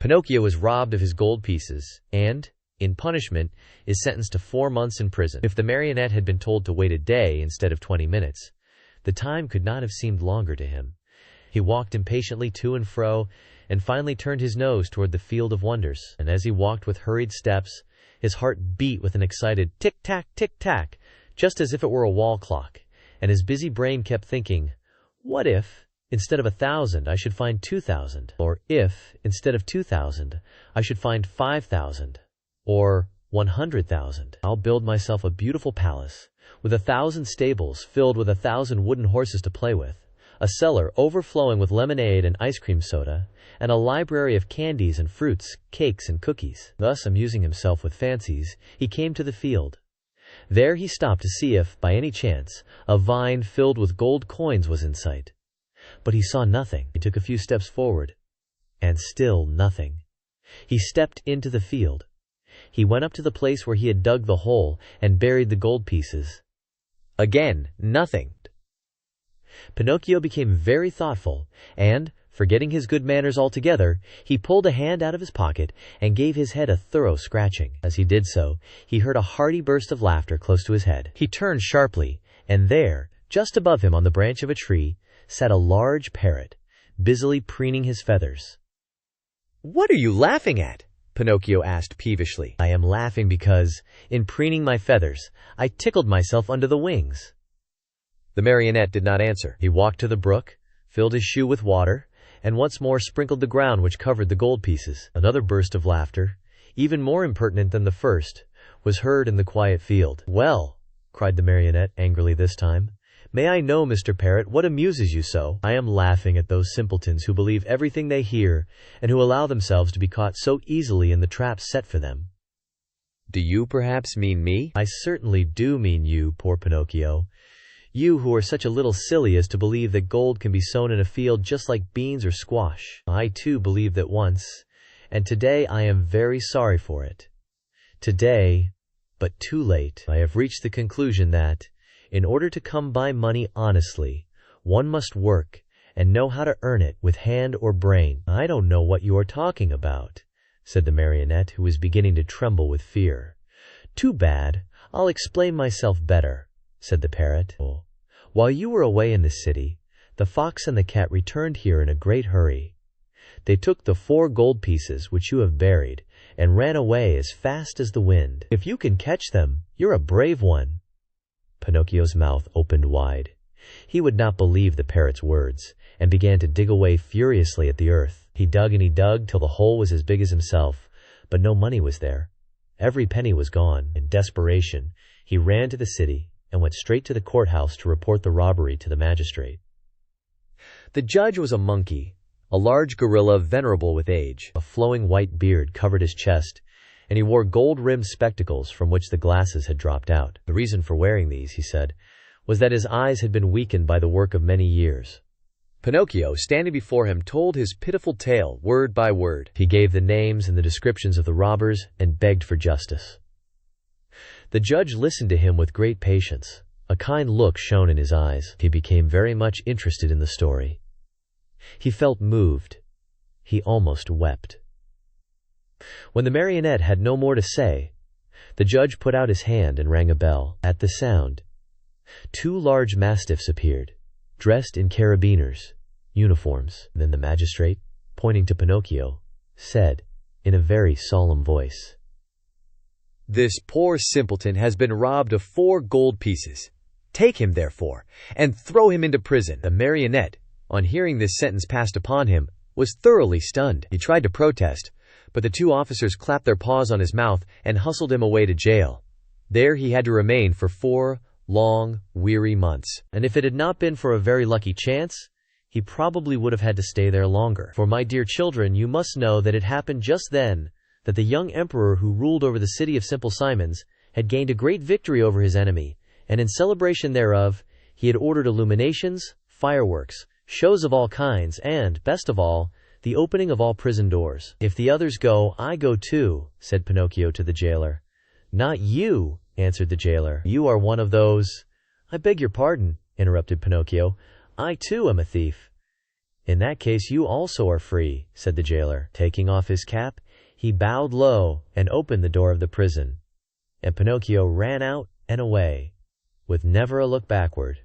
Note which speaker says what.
Speaker 1: Pinocchio is robbed of his gold pieces and, in punishment, is sentenced to 4 months in prison. If the marionette had been told to wait a day instead of 20 minutes, the time could not have seemed longer to him. He walked impatiently to and fro, and finally turned his nose toward the field of wonders. And as he walked with hurried steps, his heart beat with an excited tick-tack, tick-tack, just as if it were a wall clock, and his busy brain kept thinking, what if, instead of 1,000, I should find 2,000? Or if, instead of 2,000, I should find 5,000? Or 100,000? I'll build myself a beautiful palace, with 1,000 stables filled with 1,000 wooden horses to play with, a cellar overflowing with lemonade and ice cream soda, and a library of candies and fruits, cakes and cookies. Thus amusing himself with fancies, he came to the field. There he stopped to see if, by any chance, a vine filled with gold coins was in sight. But he saw nothing. He took a few steps forward, and still nothing. He stepped into the field. He went up to the place where he had dug the hole and buried the gold pieces. Again, nothing. Pinocchio became very thoughtful, and, forgetting his good manners altogether, he pulled a hand out of his pocket and gave his head a thorough scratching. As he did so, he heard a hearty burst of laughter close to his head. He turned sharply, and there, just above him on the branch of a tree, sat a large parrot, busily preening his feathers. "What are you laughing at?" Pinocchio asked peevishly. "I am laughing because, in preening my feathers, I tickled myself under the wings." The marionette did not answer. He walked to the brook, filled his shoe with water, and once more sprinkled the ground which covered the gold pieces. Another burst of laughter, even more impertinent than the first, was heard in the quiet field. "Well," cried the marionette angrily this time, "may I know, Mr. Parrot, what amuses you so?" "I am laughing at those simpletons who believe everything they hear, and who allow themselves to be caught so easily in the traps set for them." "Do you perhaps mean me?" "I certainly do mean you, poor Pinocchio. You who are such a little silly as to believe that gold can be sown in a field just like beans or squash. I too believed that once, and today I am very sorry for it. Today, but too late, I have reached the conclusion that, in order to come by money honestly, one must work and know how to earn it with hand or brain." "I don't know what you are talking about," said the marionette, who was beginning to tremble with fear. "Too bad. I'll explain myself better," said the parrot. "While you were away in the city, the fox and the cat returned here in a great hurry. They took the 4 gold pieces which you have buried and ran away as fast as the wind. If you can catch them, you're a brave one." Pinocchio's mouth opened wide. He would not believe the parrot's words, and began to dig away furiously at the earth. He dug and he dug till the hole was as big as himself, but no money was there. Every penny was gone. In desperation, he ran to the city and went straight to the courthouse to report the robbery to the magistrate. The judge was a monkey, a large gorilla venerable with age. A flowing white beard covered his chest, and he wore gold-rimmed spectacles from which the glasses had dropped out. The reason for wearing these, he said, was that his eyes had been weakened by the work of many years. Pinocchio, standing before him, told his pitiful tale word by word. He gave the names and the descriptions of the robbers and begged for justice. The judge listened to him with great patience. A kind look shone in his eyes. He became very much interested in the story. He felt moved. He almost wept. When the marionette had no more to say, the judge put out his hand and rang a bell. At the sound, 2 large mastiffs appeared, dressed in carabiners' uniforms. Then the magistrate, pointing to Pinocchio, said, in a very solemn voice, "This poor simpleton has been robbed of 4 gold pieces. Take him, therefore, and throw him into prison." The marionette, on hearing this sentence passed upon him, was thoroughly stunned. He tried to protest, but the 2 officers clapped their paws on his mouth and hustled him away to jail. There he had to remain for 4 long, weary months. And if it had not been for a very lucky chance, he probably would have had to stay there longer. For my dear children, you must know that it happened just then that the young emperor who ruled over the city of Simple Simons had gained a great victory over his enemy, and in celebration thereof he had ordered illuminations, fireworks, shows of all kinds, and, best of all, the opening of all prison doors. "If the others go, I go too," said Pinocchio to the jailer. "Not you," answered the jailer. "You are one of those—" "I beg your pardon," interrupted Pinocchio. "I too am a thief." "In that case you also are free," said the jailer. Taking off his cap, he bowed low and opened the door of the prison. And Pinocchio ran out and away, with never a look backward.